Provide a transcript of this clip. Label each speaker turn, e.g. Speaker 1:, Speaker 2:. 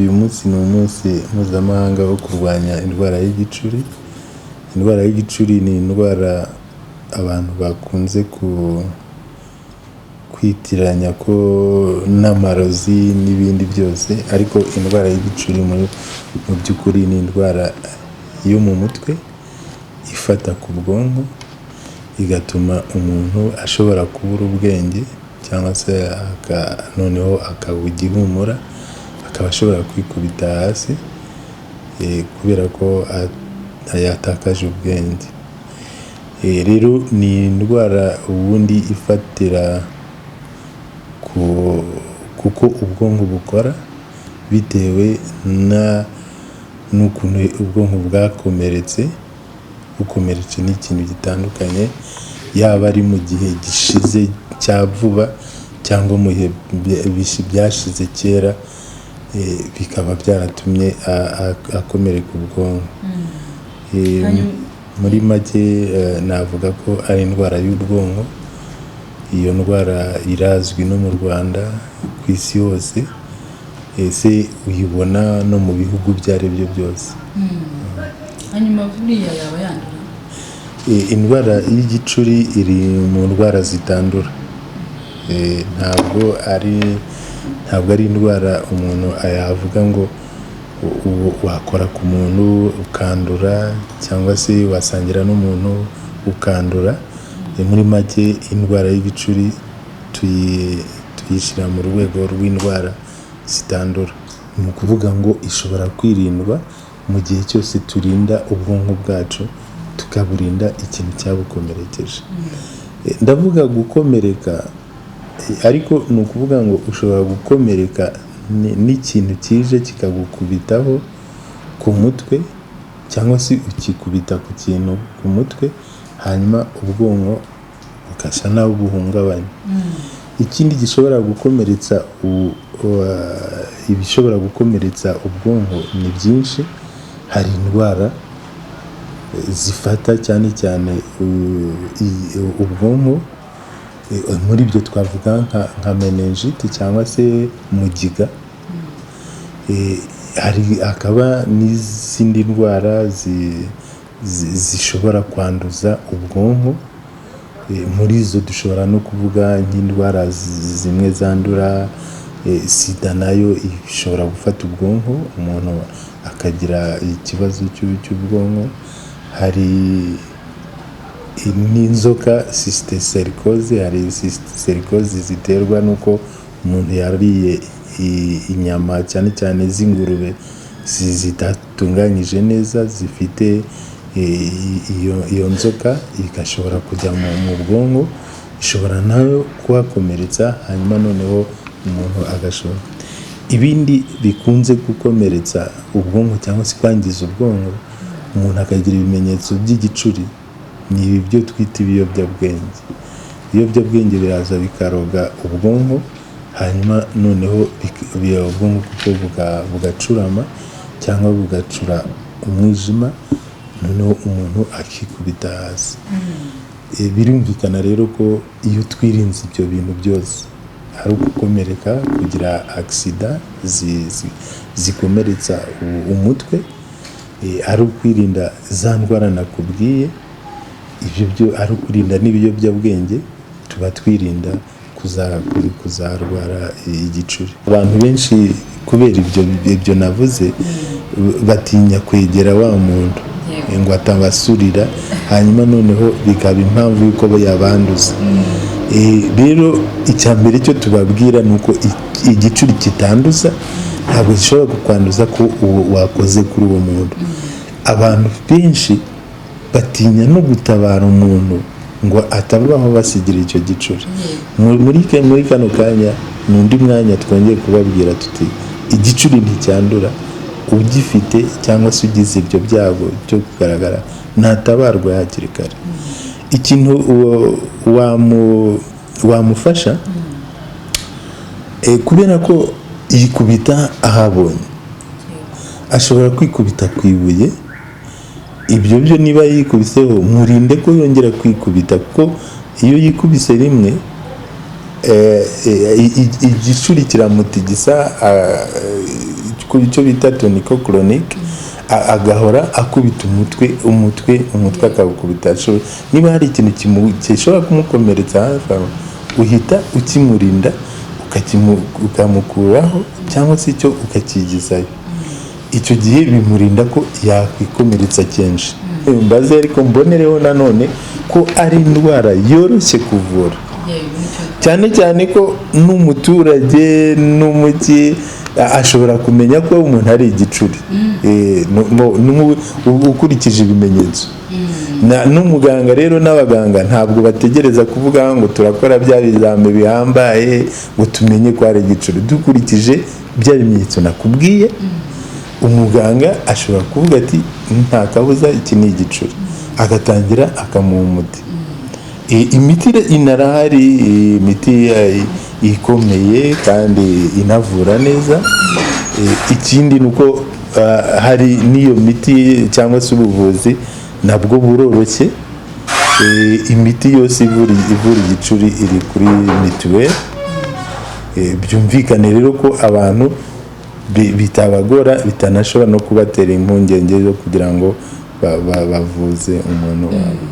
Speaker 1: uyu munsi ni umunsi mpuzamahanga wo kurwanya indwara y'igicuri. Indwara y'igicuri ni indwara abantu bakunze kwitiranya ko n'amarozi n'ibindi byose, ariko indwara y'igicuri mu by'ukuri ni indwara yo mu mutwe ifata ku bwonko, igatuma umuntu ashobora kubura ubwenge cyangwa se noneho akabugihumura, akaba ashobora kwikubita hasi kubera ko yatakaje ubwenge. Rero ni indwara ubundi ifatira kuko ubwonko bukora bitewe n'ukuntu ubwonko bwakomeretse. Bukomeretse n'ikintu gitandukanye, yaba ari mu gihe gishize cya vuba cyangwa mu bihe byashize kera, bikaba byaratumye akomereka ubwonko. Muri make navuga ko ari indwara y'ubwonko. Iyo ndwara irazwi no mu Rwanda, ku isi hose, ese uyibona no mu bihugu ibyo ari byo byose.
Speaker 2: Hanyuma buriya yaba yandura?
Speaker 1: Indwara y'igicuri iri mu ndwara zitandura. Ntabwo ari indwara umuntu yavuga ngo wakora ku muntu ukandura cyangwa se wasangira n'umuntu ukandura. Muri make indwara y'igicuri tuyishyira mu rwego rw'indwara zitandura. Ni ukuvuga ngo ishobora kwirindwa mu gihe cyose turinda ubwonko bwacu, tukaburinda ikintu cyabukomerekeje. Ndavuga gukomereka, ariko ni ukuvuga ngo ushobora gukomereka n'ikintu kije kikagukubitaho ku mutwe, cyangwa se ukikubita ku kintu ku mutwe, hanyuma ubwonko bugasa naho buhungabanya. Ikindi gishobora gukomeretsa ibishobora gukomeretsa ubwonko ni byinshi. Hari indwara zifata cyane cyane ubwonko, muri byo twavuga nka meningite cyangwa se mugiga. Hakaba n'izindi ndwara zishobora kwanduza ubwonko. Muri izo dushobora no kuvuga nk'indwara zimwe zandura. Sida nayo ishobora gufata ubwonko, umuntu akagira ikibazo cy'ubwonko. Hari n'inzoka cysticercose. Hari cysticercose ziterwa n'uko umuntu yariye inyama cyane cyane z'ingurube zitatunganyije neza, zifite iyo nzoka, igashobora kujya mu bwonko, ishobora nayo kuhakomeretsa, hanyuma noneho umuntu agashobora. Ibindi bikunze gukomeretsa ubwonko cyangwa se kwangiza ubwonko, umuntu akagira ibimenyetso by'igicuri, ni ibi byo twita ibiyobyabwenge. Ibiyobyabwenge biraza bikaroga ubwonko, hanyuma noneho ubwonko kuko bugacurama cyangwa bugacura umwijima, noneho umuntu akikubita hasi. Birumvikana rero ko iyo twirinze ibyo bintu byose, hari ugukomereka, kugira agisida zikomeretsa umutwe, ari ukwirinda za ndwara nakubwiye, ibyo byo ari ukwirinda n'ibiyobyabwenge, tuba twirinda kuzarwara igicuri. Abantu benshi kubera ibyo navuze batinya kwegera wa muntu ngo atabasurira, hanyuma noneho bikaba impamvu y'uko yabanduza. Rero icya mbere cyo tubabwira ni uko igicuri kitanduza, ntabwo gishobora kukwanduza ko wakoze kuri uwo muntu. Abantu benshi batinya no gutabara umuntu ngo atabaho basigira icyo gicuri. Muri kano kanya, mu undi mwanya twongeye kubabwira tuti igicuri nticyandura. Ugifite cyangwa se ugize ibyo byago byo kugaragara, ntatabarwa hakiri kare. Ikintu wamufasha, kubera ko yikubita ahabonye, ashobora kwikubita ku ibuye. Ibyo byo niba yikubiseho, murinde ko yongera kwikubita, kuko iyo yikubise rimwe igicuri kiramutigisa icyo bita toniko chronique, agahora akubita umutwe akawukubita. Niba hari ikintu gishobora kumukomeretsa hafi aho, uhita ukimurinda ukamukuraho cyangwa se icyo ukakigizayo. Icyo gihe bimurinda ko yakwikomeretsa kenshi. Mbaze ariko mbonereho nanone ko ari indwara yoroshye kuvura, cyane cyane ko n'umuturage n'umugi ashobora kumenya ko umuntu ari igicuri ukurikije ibimenyetso. N'umuganga rero n'abaganga ntabwo bategereza kuvuga ngo turakora bya bizame bihambaye ngo tumenye ko ari igicuri. Dukurikije bya bimenyetso nakubwiye, umuganga ashobora kuvuga ati nta kabuza iki ni igicuri, agatangira akamuha umuti. Imiti inarahari, imiti ikomeye kandi inavura neza. Ikindi nuko hari n'iyo miti cyangwa se ubuvuzi nabwo buroroshye. Imiti yose ivura igicuri iri kuri mituweli. Byumvikane rero ko abantu bitabagora, bitanashobora no kubatera impungenge zo kugira ngo bavuze umuntu wabo.